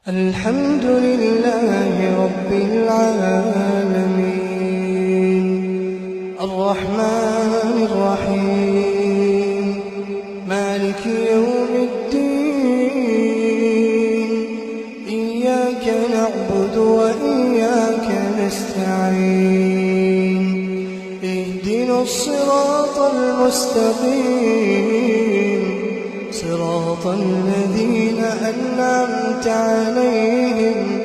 الحمد لله رب العالمين الرحمن الرحيم مالك يوم الدين إياك نعبد وإياك نستعين اهدنا الصراط المستقيم صراط الذين أنعمت عليهم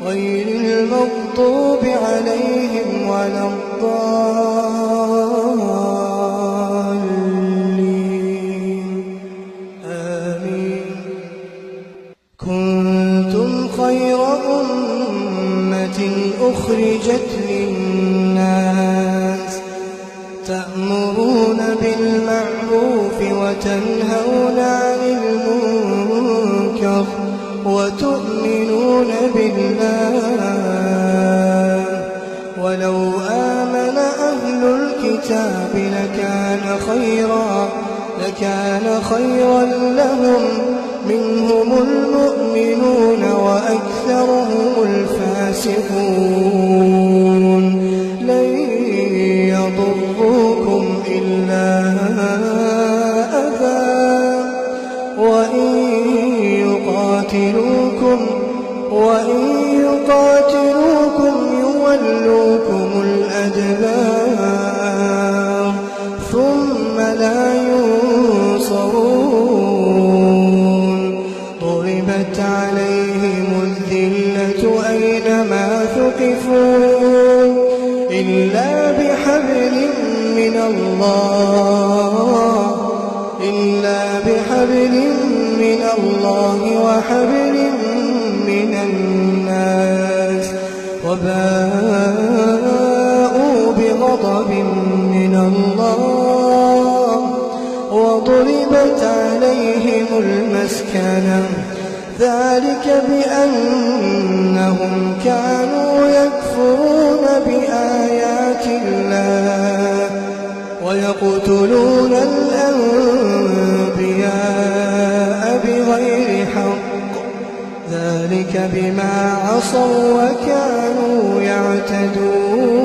غير المغضوب عليهم ولا الضالين آمين. كنتم خير أمة أخرجت للناس تأمرون بالمعروف وتنهون عن المنكر وتؤمنون بالله ولو آمن أهل الكتاب لكان خيرا لهم منهم المؤمنون وأكثرهم الفاسقون لن يضروكم إلا أذى وإن يقاتلوكم يولوكم الأدبار ثم لا ينصرون ضربت عليهم الذلة أينما ثقفوا إلا بحبل من الله وحبل من الناس وباءوا بغضب من الله وضربت عليهم المسكنة ذلك بأنهم كانوا يكفرون بآيات الله ويقتلون الأنبياء بغير حق ذلك بما عصوا وكانوا يعتدون